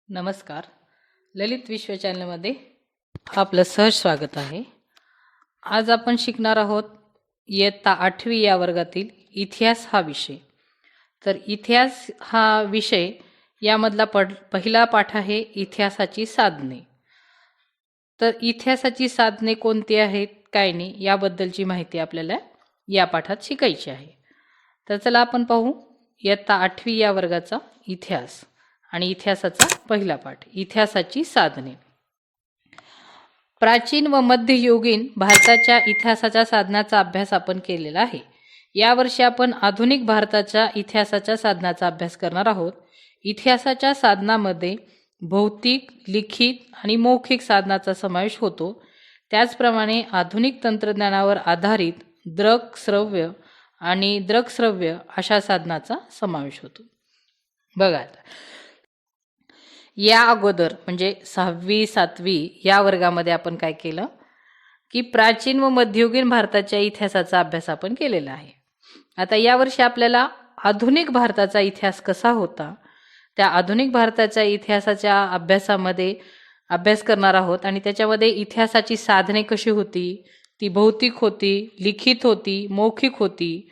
नमस्कार. ललित विश्व चॅनलमध्ये आपलं सहज स्वागत आहे. आज आपण शिकणार आहोत इयत्ता 8वी या वर्गातील इतिहास हा विषय. तर इतिहास हा विषय यामधला पहिला पाठ आहे इतिहासाची साधने. तर इतिहासाची साधने कोणती आहेत काय नाही याबद्दलची माहिती आपल्याला या पाठात शिकायची आहे. तर चला आपण पाहू इयत्ता 8वी या वर्गाचा इतिहास आणि इतिहासाचा पहिला पाठ इतिहासाची साधने. प्राचीन व मध्ययुगीन भारताच्या इतिहासाच्या साधनाचा अभ्यास आपण केलेला आहे. यावर्षी आपण आधुनिक भारताच्या इतिहासाच्या साधनाचा अभ्यास करणार आहोत. इतिहासाच्या साधनामध्ये भौतिक, लिखित आणि मौखिक साधनाचा समावेश होतो. त्याचप्रमाणे आधुनिक तंत्रज्ञानावर आधारित दृक श्रव्य अशा साधनाचा समावेश होतो. बघा, या अगोदर म्हणजे 6वी 7वी या वर्गामध्ये आपण काय केलं की प्राचीन व मध्ययुगीन भारताच्या इतिहासाचा अभ्यास आपण केलेला आहे. आता यावर्षी आपल्याला आधुनिक भारताचा इतिहास कसा होता त्या आधुनिक भारताच्या इतिहासाच्या अभ्यासामध्ये अभ्यास करणार आहोत. आणि त्याच्यामध्ये इतिहासाची साधने कशी होती, ती भौतिक होती, लिखित होती, मौखिक होती,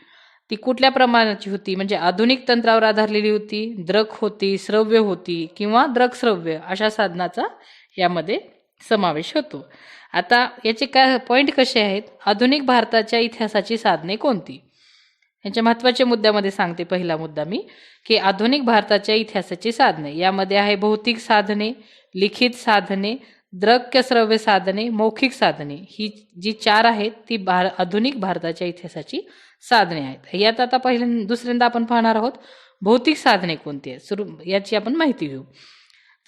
ती कुठल्या प्रमाणाची होती, म्हणजे आधुनिक तंत्रावर आधारलेली होती, दृक होती, श्रव्य होती किंवा दृकश्रव्य अशा साधनाचा यामध्ये समावेश होतो. आता याचे काय पॉईंट कसे आहेत, आधुनिक भारताच्या इतिहासाची साधने कोणती, याच्या महत्त्वाच्या मुद्द्यामध्ये सांगते. पहिला मुद्दा मी की आधुनिक भारताच्या इतिहासाची साधने यामध्ये आहे भौतिक साधने, लिखित साधने, दृक श्रव्य साधने, मौखिक साधने. ही जी 4 आहेत ती आधुनिक भारताच्या इतिहासाची साधने आहेत. यात आता दुसऱ्यांदा आपण पाहणार आहोत भौतिक साधने कोणती आहेत, याची आपण माहिती घेऊ.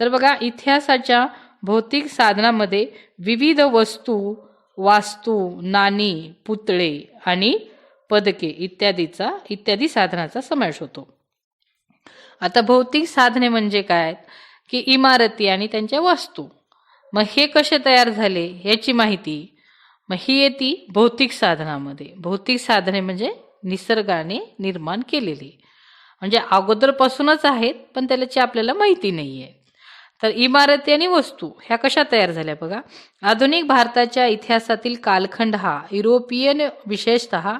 तर बघा, इतिहासाच्या भौतिक साधनामध्ये विविध वस्तू, वास्तू, नाणी, पुतळे आणि पदके इत्यादी साधनाचा समावेश होतो. आता भौतिक साधने म्हणजे काय की इमारती आणि त्यांच्या वस्तू. मग हे कसे तयार झाले याची माहिती मग ही येते भौतिक साधनामध्ये. भौतिक साधने म्हणजे निसर्गाने निर्माण केलेली, म्हणजे अगोदरपासूनच आहेत पण त्याची आपल्याला माहिती नाही आहे. तर इमारती आणि वस्तू ह्या कशा तयार झाल्या बघा. आधुनिक भारताच्या इतिहासातील कालखंड हा युरोपियन विशेषतः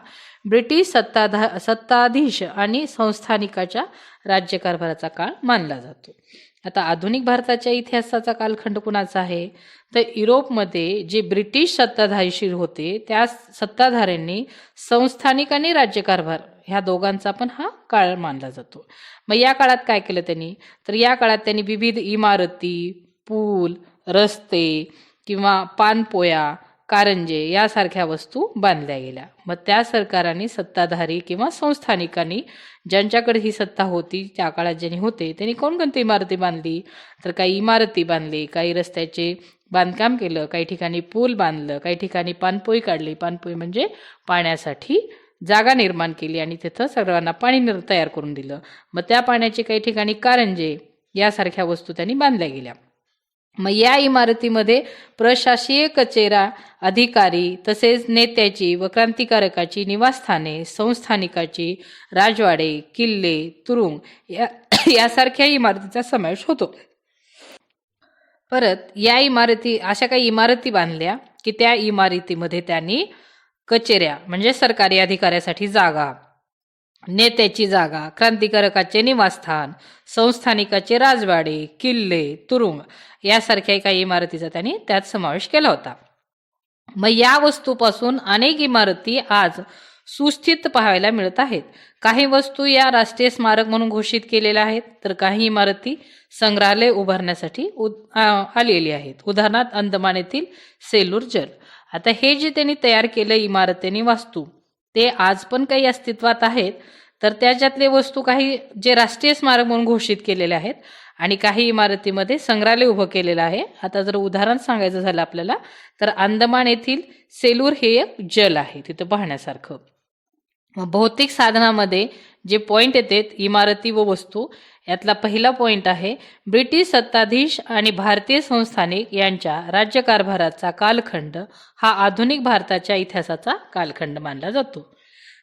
ब्रिटिश सत्ताधीश आणि संस्थानिकाच्या राज्यकारभाराचा काळ मानला जातो. आता आधुनिक भारताच्या इतिहासाचा कालखंड कुणाचा आहे तर युरोपमध्ये जे ब्रिटिश सत्ताधीशी होते त्या सत्ताधाऱ्यांनी संस्थानिक आणि राज्यकारभार ह्या दोघांचा पण हा काळ मानला जातो. मग या काळात काय केलं त्यांनी तर या काळात त्यांनी विविध इमारती, पूल, रस्ते किंवा पाणपोया, कारंजे यासारख्या वस्तू बांधल्या गेल्या. मग त्या सरकारांनी सत्ताधारी किंवा संस्थानिकांनी ज्यांच्याकडे ही सत्ता होती त्या काळात ज्यांनी होते त्यांनी कोणकोणती इमारती बांधली तर काही इमारती बांधली, काही रस्त्याचे बांधकाम केलं, काही ठिकाणी पूल बांधलं, काही ठिकाणी पाणपोई काढली. पाणपोई म्हणजे पाण्यासाठी जागा निर्माण केली आणि तिथं सर्वांना पाणी तयार करून दिलं. मग त्या पाण्याचे काही ठिकाणी कारंजे यासारख्या वस्तू त्यांनी बांधल्या गेल्या. मग या इमारतीमध्ये प्रशासकीय कचेऱ्या, अधिकारी तसेच नेत्याची व क्रांतिकारकाची निवासस्थाने, संस्थानिकाची राजवाडे, किल्ले, तुरुंग यासारख्या इमारतीचा समावेश होतो. परत या इमारती अशा काही इमारती बांधल्या की त्या इमारतीमध्ये त्यांनी कचेऱ्या म्हणजे सरकारी अधिकाऱ्यासाठी जागा, नेत्याची जागा, क्रांतिकारकाचे निवासस्थान, संस्थानिकाचे राजवाडे, किल्ले, तुरुंग यासारख्या काही इमारतीचा त्यांनी त्यात समावेश केला होता. मग या वस्तूपासून अनेक इमारती आज सुस्थित पाहायला मिळत आहेत. काही वस्तू या राष्ट्रीय स्मारक म्हणून घोषित केलेल्या आहेत तर काही इमारती संग्रहालय उभारण्यासाठी आलेली आहेत. उदाहरणार्थ अंदमान येथील सेलूर जल. आता हे जे त्यांनी तयार केलं इमारती आणि वास्तू ते आज पण काही अस्तित्वात आहेत. तर त्याच्यातले वस्तू काही जे राष्ट्रीय स्मारक म्हणून घोषित केलेले आहेत आणि काही इमारतीमध्ये संग्रहालय उभं केलेलं आहे. आता जर उदाहरण सांगायचं झालं आपल्याला तर अंदमान येथील सेलूर हे एक जल आहे तिथं पाहण्यासारखं. भौतिक साधनामध्ये जे पॉइंट येतात इमारती व वस्तू यातला पहिला पॉइंट आहे ब्रिटिश सत्ताधीश आणि भारतीय संस्थानिक यांच्या राज्यकारभाराचा कालखंड हा आधुनिक भारताच्या इतिहासाचा कालखंड मानला जातो.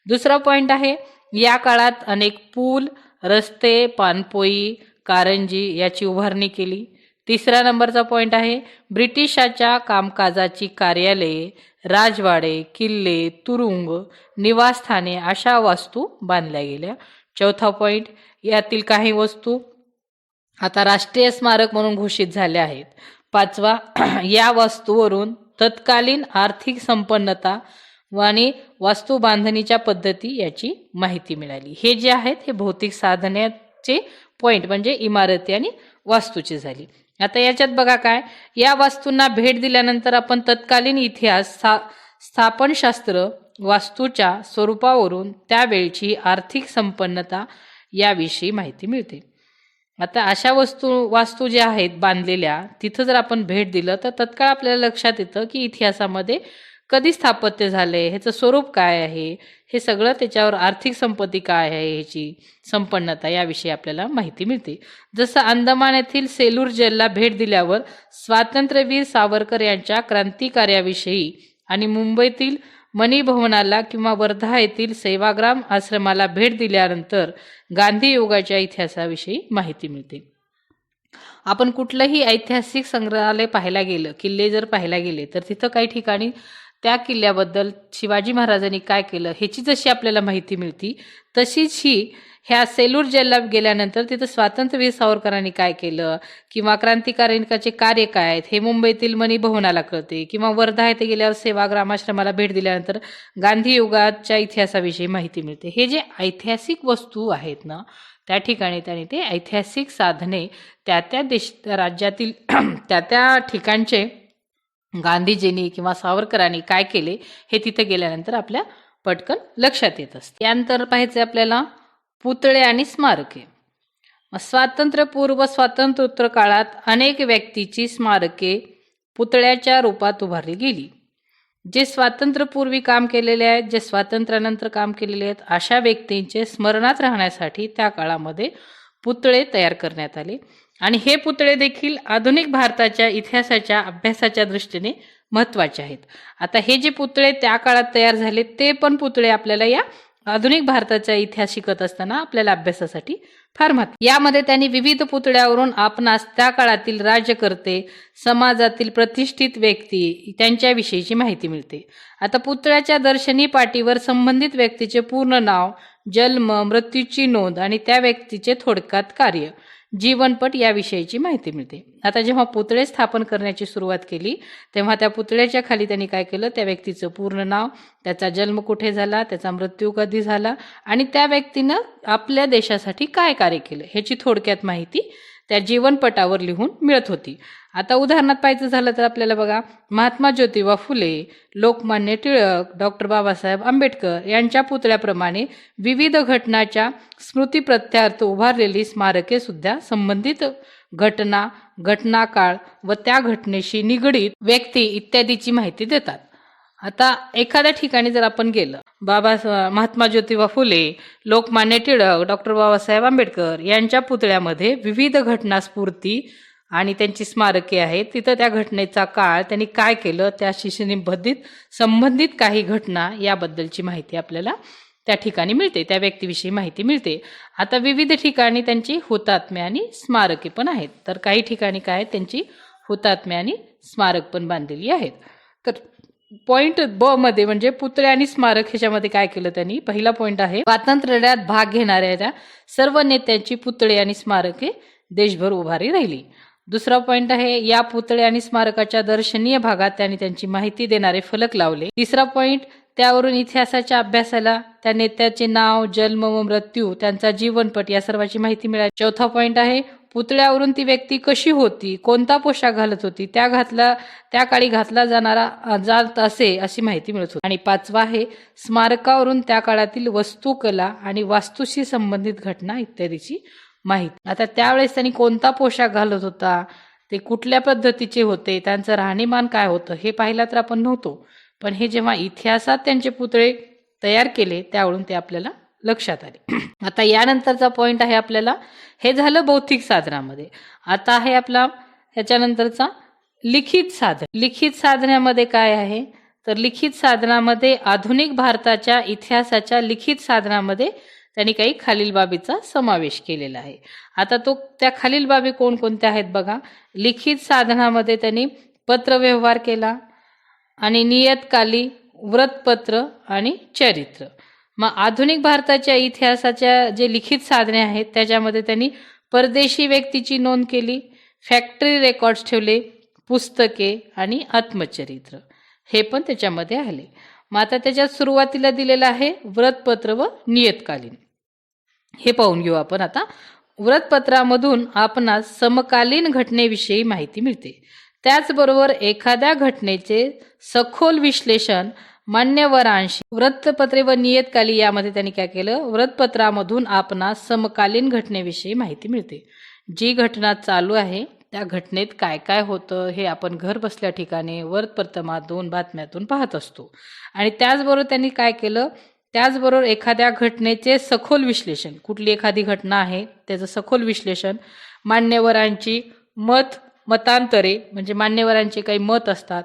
दुसरा पॉइंट आहे या काळात अनेक पूल, रस्ते, पाणपोई, कारंजी याची उभारणी केली. तिसऱ्या नंबरचा पॉईंट आहे ब्रिटिशाच्या कामकाजाची कार्यालये, राजवाडे, किल्ले, तुरुंग, निवासस्थाने अशा वास्तू बांधल्या गेल्या. चौथा पॉईंट, यातील काही वस्तू आता राष्ट्रीय स्मारक म्हणून घोषित झाल्या आहेत. पाचवा, या वास्तूवरून तत्कालीन आर्थिक संपन्नता आणि वास्तू बांधणीच्या पद्धती याची माहिती मिळाली. हे जे आहेत हे भौतिक साधनाचे पॉईंट म्हणजे इमारती आणि वास्तूची झाली. आता याच्यात बघा काय, या वास्तूंना भेट दिल्यानंतर आपण तत्कालीन इतिहास, स्थापनशास्त्र, वास्तूच्या स्वरूपावरून त्यावेळची आर्थिक संपन्नता याविषयी माहिती मिळते. आता अशा वास्तू ज्या आहेत बांधलेल्या, तिथं जर आपण भेट दिलं तर तत्काळ आपल्याला लक्षात येतं की इतिहासामध्ये कधी स्थापत्य झाले, ह्याचं स्वरूप काय आहे, हे सगळं, त्याच्यावर आर्थिक संपत्ती काय आहे, ह्याची संपन्नता याविषयी आपल्याला माहिती मिळते. जसं अंदमान येथील सेलूर जेलला भेट दिल्यावर स्वातंत्र्यवीर सावरकर यांच्या क्रांतिकार्याविषयी आणि मुंबईतील मनी भवनाला किंवा वर्धा येथील सेवाग्राम आश्रमाला भेट दिल्यानंतर गांधी युगाच्या इतिहासाविषयी माहिती मिळते. आपण कुठलंही ऐतिहासिक संग्रहालय पाहायला गेलं, किल्ले जर पाहायला गेले, तर तिथं काही ठिकाणी त्या किल्ल्याबद्दल शिवाजी महाराजांनी काय केलं ह्याची जशी आपल्याला माहिती मिळती, तशीच ही ह्या सेलूर जेलला गेल्यानंतर तिथं स्वातंत्र्यवीर सावरकरांनी काय केलं किंवा क्रांतिकारिकाचे कार्य काय आहेत हे मुंबईतील मनी भवनाला कळते, किंवा वर्धा येथे गेल्यावर सेवाग्रामाश्रमाला भेट दिल्यानंतर गांधी युगाच्या इतिहासाविषयी माहिती मिळते. हे जे ऐतिहासिक वस्तू आहेत ना, त्या ठिकाणी त्यांनी ते ऐतिहासिक साधने त्या राज्यातील त्या ठिकाणचे गांधीजींनी किंवा सावरकरांनी काय केले हे तिथे गेल्यानंतर आपल्या पटकन लक्षात येत असते. त्यानंतर पाहायचे आपल्याला पुतळे आणि स्मारके. स्वातंत्र्यपूर्व स्वातंत्र्योत्तर काळात अनेक व्यक्तीची स्मारके पुतळ्याच्या रूपात उभारली गेली. जे स्वातंत्र्यपूर्वी काम केलेले आहेत, जे स्वातंत्र्यानंतर काम केलेले आहेत, अशा व्यक्तींचे स्मरणात राहण्यासाठी त्या काळामध्ये पुतळे तयार करण्यात आले. आणि हे पुतळे देखील आधुनिक भारताच्या इतिहासाच्या अभ्यासाच्या दृष्टीने महत्त्वाचे आहेत. आता हे जे पुतळे त्या काळात तयार झाले ते पण पुतळे आपल्याला या आधुनिक भारताचा इतिहास शिकत असताना आपल्याला अभ्यासासाठी फार महत्त्व. यामध्ये त्यांनी विविध पुतळ्यावरून आपणास त्या काळातील राज्यकर्ते, समाजातील प्रतिष्ठित व्यक्ती त्यांच्याविषयीची माहिती मिळते. आता पुतळ्याच्या दर्शनी पाटीवर संबंधित व्यक्तीचे पूर्ण नाव, जन्म, मृत्यूची नोंद आणि त्या व्यक्तीचे थोडक्यात कार्य, जीवनपट याविषयीची माहिती मिळते. आता जेव्हा पुतळे स्थापन करण्याची सुरुवात केली तेव्हा त्या पुतळ्याच्या खाली त्यांनी काय केलं, त्या व्यक्तीचं पूर्ण नाव, त्याचा जन्म कुठे झाला, त्याचा मृत्यू कधी झाला आणि त्या व्यक्तीनं आपल्या देशासाठी काय कार्य केलं ह्याची थोडक्यात माहिती त्या जीवनपटावर लिहून मिळत होती. आता उदाहरणात पाहायचं झालं तर आपल्याला बघा, महात्मा ज्योतिबा फुले, लोकमान्य टिळक, डॉक्टर बाबासाहेब आंबेडकर यांच्या पुतळ्याप्रमाणे विविध घटनाच्या स्मृतिप्रत्यार्थ उभारलेली स्मारके सुद्धा संबंधित घटना, घटनाकाळ व त्या घटनेशी निगडीत व्यक्ती इत्यादीची माहिती देतात. आता एखाद्या ठिकाणी जर आपण गेलं, महात्मा ज्योतिबा फुले, लोकमान्य टिळक, डॉक्टर बाबासाहेब आंबेडकर यांच्या पुतळ्यामध्ये विविध घटनास्फूर्ती आणि त्यांची स्मारके आहेत, तिथं त्या घटनेचा काळ, त्यांनी काय केलं, त्याशी संबंधित काही घटना याबद्दलची माहिती आपल्याला त्या ठिकाणी मिळते, त्या व्यक्तीविषयी माहिती मिळते. आता विविध ठिकाणी त्यांची हुतात्मे आणि स्मारके पण आहेत, तर काही ठिकाणी काय त्यांची हुतात्मे आणि स्मारक पण बांधलेली आहेत. तर पॉइंट ब मध्ये म्हणजे पुतळे आणि स्मारक ह्याच्यामध्ये काय केलं त्यांनी, पहिला पॉइंट आहे स्वातंत्र्य लढ्यात भाग घेणाऱ्या सर्व नेत्यांची पुतळे आणि स्मारके देशभर उभारी राहिली. दुसरा पॉइंट आहे या पुतळे आणि स्मारकाच्या दर्शनीय भागात त्यांनी त्यांची माहिती देणारे फलक लावले. तिसरा पॉइंट, त्यावरून इतिहासाच्या अभ्यासाला त्या नेत्याचे नाव, जन्म व मृत्यू, त्यांचा जीवनपट या सर्वांची माहिती मिळाली. चौथा पॉइंट आहे पुतळ्यावरून ती व्यक्ती कशी होती, कोणता पोशाख घालत होती, त्या काळी घातला जात असे अशी माहिती मिळत होती. आणि पाचवा आहे स्मारकावरून त्या काळातील वस्तुकला आणि वास्तूशी संबंधित घटना इत्यादीची माहिती. आता त्यावेळेस त्यांनी कोणता पोशाख घालत होता, ते कुठल्या पद्धतीचे होते, त्यांचं राहणीमान काय होतं हे पाहिलं तर आपण नव्हतो, पण हे जेव्हा इतिहासात त्यांचे पुतळे तयार केले त्यावरून ते आपल्याला लक्षात आले. आता यानंतरचा पॉइंट आहे आपल्याला, हे झालं भौतिक साधनामध्ये. आता आहे आपला ह्याच्यानंतरचा लिखित साधन. लिखित साधनामध्ये काय आहे तर लिखित साधनामध्ये आधुनिक भारताच्या इतिहासाच्या लिखित साधनामध्ये त्यांनी काही खालील बाबीचा समावेश केलेला आहे. आता त्या खालील बाबी कोणकोणत्या आहेत बघा. लिखित साधनामध्ये त्यांनी पत्रव्यवहार केला आणि नियतकाली, व्रतपत्र आणि चरित्र. मग आधुनिक भारताच्या इतिहासाच्या जे लिखित साधने आहेत त्याच्यामध्ये त्यांनी परदेशी व्यक्तीची नोंद केली, फॅक्टरी रेकॉर्ड्स ठेवले, पुस्तके आणि आत्मचरित्र हे पण त्याच्यामध्ये आले. मग आता त्याच्यात सुरुवातीला दिलेलं आहे व्रतपत्र व नियतकालीन. हे पाहून घेऊ आपण आता. व्रतपत्रामधून आपणास समकालीन घटनेविषयी माहिती मिळते. त्याचबरोबर एखाद्या घटनेचे सखोल विश्लेषण मान्यवरांशी. व्रतपत्रे व नियतकाली यामध्ये त्यांनी काय केलं, व्रतपत्रामधून आपणास समकालीन घटनेविषयी माहिती मिळते. जी घटना चालू आहे त्या घटनेत काय काय होतं हे आपण घर बसल्या ठिकाणी व्रतपत्रामधून, बातम्यातून पाहत असतो. आणि त्याचबरोबर त्यांनी काय केलं, त्याचबरोबर एखाद्या घटनेचे सखोल विश्लेषण, कुठली एखादी घटना आहे त्याचं सखोल विश्लेषण, मान्यवरांची मतांतरे म्हणजे मान्यवरांचे काही मत असतात,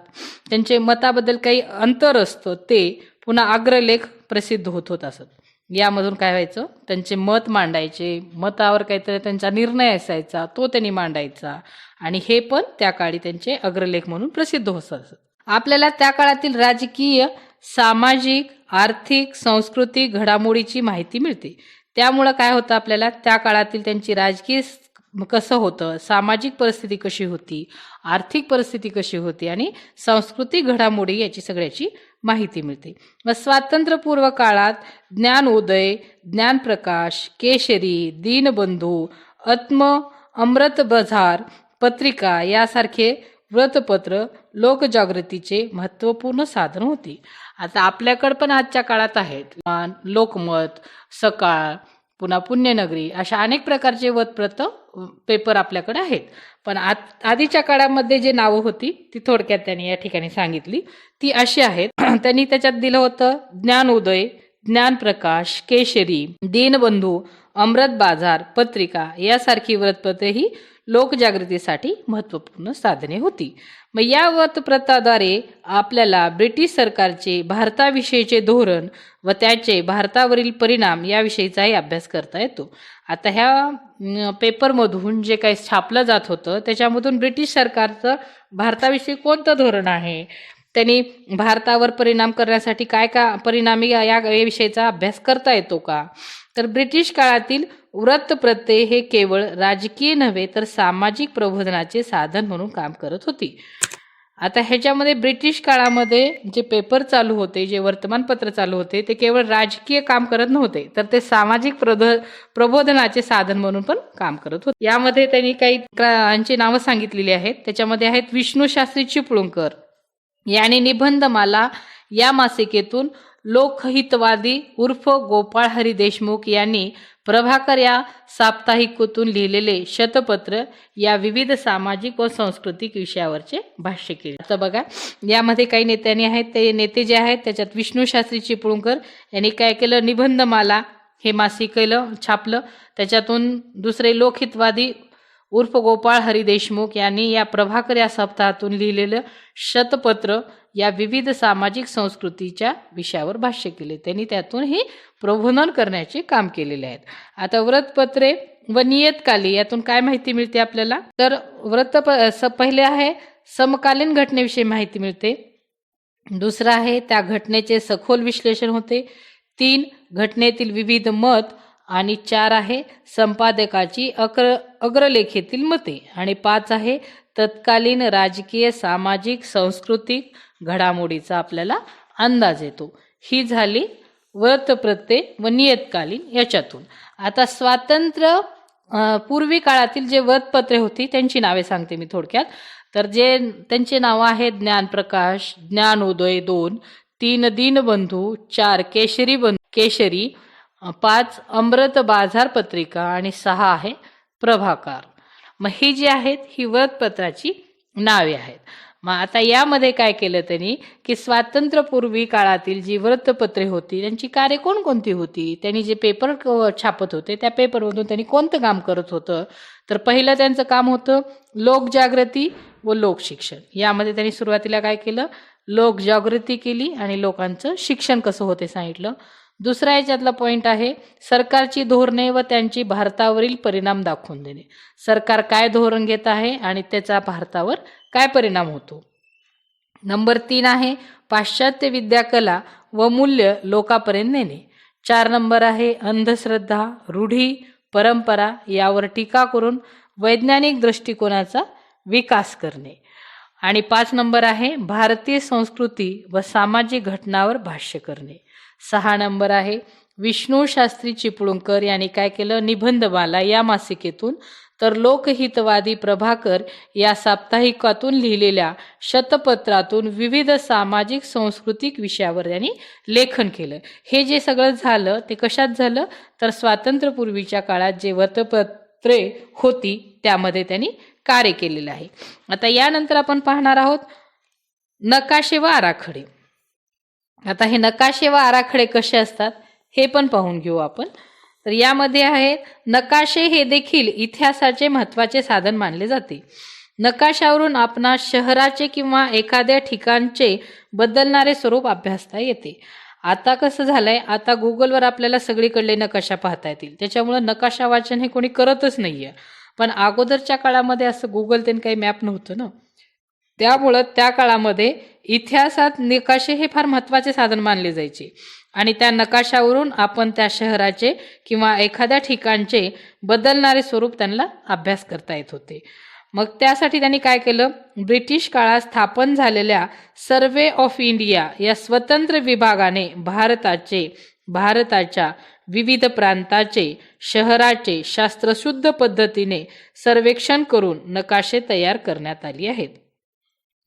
त्यांचे मताबद्दल काही अंतर असतं, ते पुन्हा अग्रलेख प्रसिद्ध होत असत. यामधून काय व्हायचं, त्यांचे मत मांडायचे, मतावर काहीतरी त्यांचा निर्णय असायचा, तो त्यांनी मांडायचा आणि हे पण त्या काळी त्यांचे अग्रलेख म्हणून प्रसिद्ध होत असत. आपल्याला त्या काळातील राजकीय, सामाजिक, आर्थिक, सांस्कृतिक घडामोडीची माहिती मिळते. त्यामुळं काय होतं, आपल्याला त्या काळातील त्यांची राजकीय कसं होतं, सामाजिक परिस्थिती कशी होती, आर्थिक परिस्थिती कशी होती आणि सांस्कृतिक घडामोडी याची सगळ्याची माहिती मिळते. व स्वातंत्र्यपूर्व काळात ज्ञानोदय, ज्ञानप्रकाश, केशरी, दीनबंधू, अमृत बझार पत्रिका यासारखे व्रतपत्र लोकजागृतीचे महत्त्वपूर्ण साधन होती. आता आपल्याकडे पण आजच्या काळात आहेत लोकमत, सकाळ, पुन्हा पुण्यनगरी, अशा अनेक प्रकारचे व्रतपत्र पेपर आपल्याकडे आहेत. पण आधीच्या काळामध्ये जे नावं होती ती थोडक्यात त्यांनी या ठिकाणी सांगितली. ती अशी आहेत. त्यांनी त्याच्यात दिलं होतं ज्ञानोदय, ज्ञानप्रकाश, केशरी, दीनबंधू, अमृत बाजार पत्रिका यासारखी व्रतपत्रे ही लोकजागृतीसाठी महत्त्वपूर्ण साधने होती. मग या व्रतपत्राद्वारे आपल्याला ब्रिटिश सरकारचे भारताविषयीचे धोरण व त्याचे भारतावरील परिणाम याविषयीचाही अभ्यास करता येतो. आता ह्या पेपरमधून जे काही छापलं जात होतं त्याच्यामधून ब्रिटिश सरकारचं भारताविषयी कोणतं धोरण आहे, त्यांनी भारतावर परिणाम करण्यासाठी काय काय परिणामी या विषयीचा अभ्यास करता येतो का, तर ब्रिटिश काळातील व्रतपत्रे हे केवळ राजकीय नव्हे तर सामाजिक प्रबोधनाचे साधन म्हणून काम करत होती. आता ह्याच्यामध्ये ब्रिटिश काळामध्ये जे पेपर चालू होते, जे वर्तमानपत्र चालू होते, ते केवळ राजकीय काम करत नव्हते तर ते सामाजिक प्रबोधनाचे साधन म्हणून पण काम करत होते. यामध्ये त्यांनी काही नावं सांगितलेली आहेत. त्याच्यामध्ये आहेत विष्णू शास्त्री चिपळूणकर याने निबंधमाला या मासिकेतून लोकहितवादी उर्फ गोपाळ हरी देशमुख यांनी प्रभाकर या साप्ताहिकेतून लिहिलेले शतपत्र या विविध सामाजिक व सांस्कृतिक विषयावरचे भाष्य केले. आता बघा यामध्ये काही नेत्यांनी आहेत, ते नेते जे आहेत त्याच्यात विष्णू शास्त्री चिपळूणकर यांनी काय केलं, निबंधमाला हे मासिक केलं, छापलं. त्याच्यातून दुसरे लोकहितवादी उर्फ गोपाळ हरी देशमुख यांनी या प्रभाकर या सप्ताहातून लिहिलेलं शतपत्र या विविध सामाजिक संस्कृतीच्या विषयावर भाष्य केले. त्यांनी त्यातून हे प्रबोधन करण्याचे काम केलेले आहेत. आता व्रतपत्रे व नियतकाली यातून काय माहिती मिळते आपल्याला, तर पहिले आहे समकालीन घटनेविषयी माहिती मिळते. दुसरं आहे त्या घटनेचे सखोल विश्लेषण होते. 3 घटनेतील विविध मत आणि 4 आहे संपादकाची अग्रलेखेतील मते आणि 5 आहे तत्कालीन राजकीय, सामाजिक, सांस्कृतिक घडामोडीचा आपल्याला अंदाज येतो. ही झाली व्रतपत्रे व नियतकालीन याच्यातून. आता स्वातंत्र्य पूर्वी काळातील जे व्रतपत्रे होती त्यांची नावे सांगते मी थोडक्यात. तर जे त्यांचे नाव आहेत ज्ञानप्रकाश, ज्ञानोदय 2, 3 दीनबंधू, 4 केशरी, 5 अमृत बाजार पत्रिका आणि 6 आहे प्रभाकर. मग ही जी आहेत ही व्रतपत्राची नावे आहेत. मग आता यामध्ये काय केलं त्यांनी की स्वातंत्र्यपूर्वी काळातील जी व्रतपत्रे होती त्यांची कार्य कोणकोणती होती, त्यांनी जे पेपर छापत होते त्या पेपरमधून त्यांनी कोणतं काम करत होतं, तर पहिलं त्यांचं काम होतं लोकजागृती व लोकशिक्षण. यामध्ये त्यांनी सुरुवातीला काय केलं, लोकजागृती केली आणि लोकांचं शिक्षण कसं होते सांगितलं. दुसरा याच्यातला पॉईंट आहे सरकारची धोरणे व त्यांची भारतावरील परिणाम दाखवून देणे. सरकार काय धोरण घेत आहे आणि त्याचा भारतावर काय परिणाम होतो. नंबर 3 आहे पाश्चात्य विद्याकला व मूल्य लोकांपर्यंत नेणे. 4 नंबर आहे अंधश्रद्धा, रूढी, परंपरा यावर टीका करून वैज्ञानिक दृष्टिकोनाचा विकास करणे. आणि 5 नंबर आहे भारतीय संस्कृती व सामाजिक घटनावर भाष्य करणे. 6 नंबर आहे विष्णू शास्त्री चिपळूणकर यांनी काय केलं, निबंधमाला या मासिकेतून तर लोकहितवादी प्रभाकर या साप्ताहिकातून लिहिलेल्या शतपत्रातून विविध सामाजिक सांस्कृतिक विषयावर त्यांनी लेखन केलं. हे जे सगळं झालं ते कशात झालं तर स्वातंत्र्यपूर्वीच्या काळात जे वृत्तपत्रे होती त्यामध्ये त्यांनी कार्य केलेलं आहे. आता यानंतर आपण पाहणार आहोत नकाशे व आराखडे. आता हे नकाशे व आराखडे कसे असतात हे पण पाहून घेऊ आपण. तर यामध्ये आहे नकाशे हे देखील इतिहासाचे महत्त्वाचे साधन मानले जाते. नकाशावरून आपणास शहराचे किंवा एखाद्या ठिकाणचे बदलणारे स्वरूप अभ्यासता येते. आता कसं झालंय, आता गुगलवर आपल्याला सगळीकडले नकाशा पाहता येतील, त्याच्यामुळे नकाशा वाचन हे कोणी करतच नाहीये. पण अगोदरच्या काळामध्ये असं गुगल त्यांनी काही मॅप नव्हतं ना, त्यामुळं त्या काळामध्ये इतिहासात नकाशे हे फार महत्त्वाचे साधन मानले जायचे आणि त्या नकाशावरून आपण त्या शहराचे किंवा एखाद्या ठिकाणचे बदलणारे स्वरूप त्यांना अभ्यास करता येत होते. मग त्यासाठी त्यांनी काय केलं, ब्रिटिश काळात स्थापन झालेल्या सर्वे ऑफ इंडिया या स्वतंत्र विभागाने भारताच्या विविध प्रांताचे शहराचे शास्त्रशुद्ध पद्धतीने सर्वेक्षण करून नकाशे तयार करण्यात आली आहेत.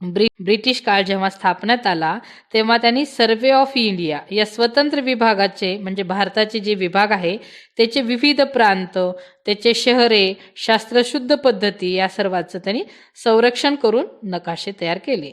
ब्रिटिश काळ जेव्हा स्थापण्यात आला तेव्हा त्यांनी सर्वे ऑफ इंडिया या स्वतंत्र विभागाचे म्हणजे भारताचे जे विभाग आहे त्याचे विविध प्रांत, त्याचे शहरे, शास्त्रशुद्ध पद्धती या सर्वांचं त्यांनी संरक्षण करून नकाशे तयार केले.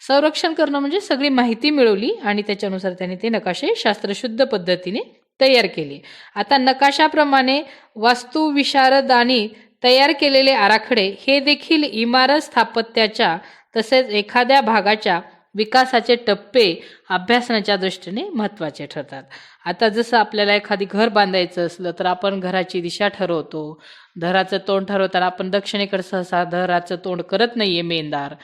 संरक्षण करणं म्हणजे सगळी माहिती मिळवली आणि त्याच्यानुसार त्यांनी ते नकाशे शास्त्रशुद्ध पद्धतीने तयार केले. आता नकाशाप्रमाणे वास्तुविशारदांनी तयार केलेले आराखडे हे देखील इमारत स्थापत्याच्या तसेच एखाद्या भागाच्या विकासाचे टप्पे अभ्यासनाच्या दृष्टीने महत्त्वाचे ठरतात. आता जसं आपल्याला एखादी घर बांधायचं असलं तर आपण घराची दिशा ठरवतो, घराचं तोंड ठरवताना आपण दक्षिणेकडे सहसा घराचं तोंड करत नाहीये, मेनदार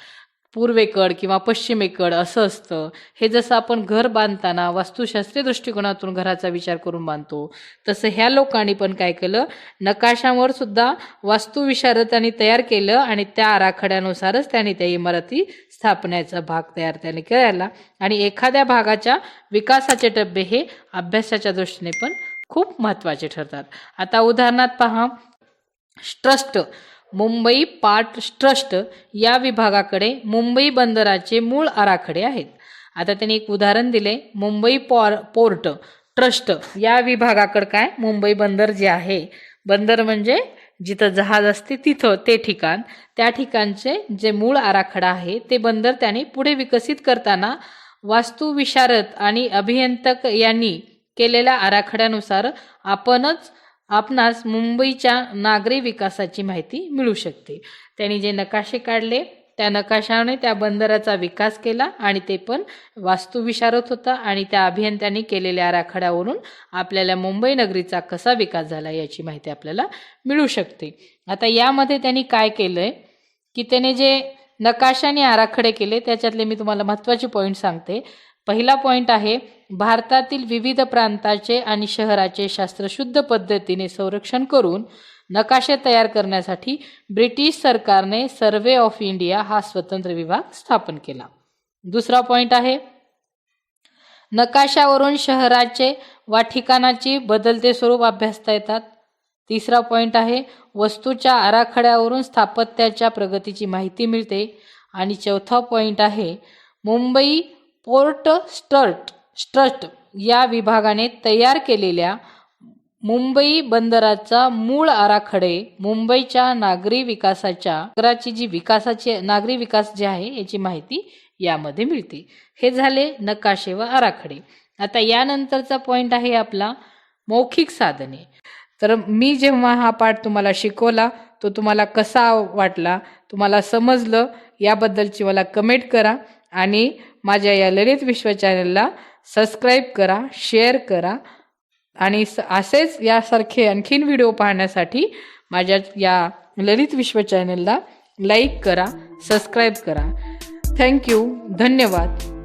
पूर्वेकड किंवा पश्चिमेकड असं असतं. हे जसं आपण घर बांधताना वास्तुशास्त्रीय दृष्टिकोनातून घराचा विचार करून बांधतो तसं ह्या लोकांनी पण काय केलं, नकाशावर सुद्धा वास्तुविशारदांनी तयार केलं आणि त्या आराखड्यानुसारच त्यांनी त्या इमारती स्थापण्याचा भाग तयार त्याने केला आणि एखाद्या भागाच्या विकासाचे टप्पे हे अभ्यासाच्या दृष्टीने पण खूप महत्त्वाचे ठरतात. आता उदाहरणार्थ पहा, ट्रस्ट मुंबई पार्ट ट्रस्ट या विभागाकडे मुंबई बंदराचे मूळ आराखडे आहेत. आता त्यांनी एक उदाहरण दिले, मुंबई पोर्ट ट्रस्ट या विभागाकडे काय मुंबई बंदर जे आहे, बंदर म्हणजे जिथं जहाज असते तिथं ते ठिकाण, त्या ठिकाणचे जे मूळ आराखडा आहे ते बंदर त्यांनी पुढे विकसित करताना वास्तुविशारद आणि अभियंतक यांनी केलेल्या आराखड्यानुसार आपणास मुंबईच्या नागरी विकासाची माहिती मिळू शकते. त्यांनी जे नकाशे काढले त्या नकाशाने त्या बंदराचा विकास केला आणि ते पण वास्तुविशारद होता आणि त्या अभियंत्यांनी केलेल्या आराखड्यावरून आपल्याला मुंबई नगरीचा कसा विकास झाला याची माहिती आपल्याला मिळू शकते. आता यामध्ये त्यांनी काय केलंय की त्याने जे नकाशाने आराखडे केले त्याच्यातले मी तुम्हाला महत्त्वाचे पॉईंट सांगते. पहिला पॉईंट आहे भारतातील विविध प्रांताचे आणि शहराचे शास्त्रशुद्ध पद्धतीने संरक्षण करून नकाशे तयार करण्यासाठी ब्रिटिश सरकारने सर्वे ऑफ इंडिया हा स्वतंत्र विभाग स्थापन केला. दुसरा पॉईंट आहे नकाशावरून शहराचे वा ठिकाणाची बदलते स्वरूप अभ्यासता येतात. तिसरा पॉईंट आहे वस्तूच्या आराखड्यावरून स्थापत्याच्या प्रगतीची माहिती मिळते. आणि चौथा पॉईंट आहे मुंबई पोर्ट ट्रस्ट या विभागाने तयार केलेल्या मुंबई बंदराचा मूळ आराखडे मुंबईच्या नागरी विकास जे आहे याची माहिती यामध्ये मिळते. हे झाले नकाशे व आराखडे. आता यानंतरचा पॉईंट आहे आपला मौखिक साधने. तर मी जेव्हा हा पाठ तुम्हाला शिकवला तो तुम्हाला कसा वाटला, तुम्हाला समजलं याबद्दलची मला कमेंट करा आणि माझ्या या ललित विश्व चॅनलला सबस्क्राईब करा, शेअर करा आणि असेच यासारखे आणखीन व्हिडिओ पाहण्यासाठी माझ्या या ललित विश्व चॅनलला लाईक करा, सबस्क्राईब करा. थँक्यू. धन्यवाद.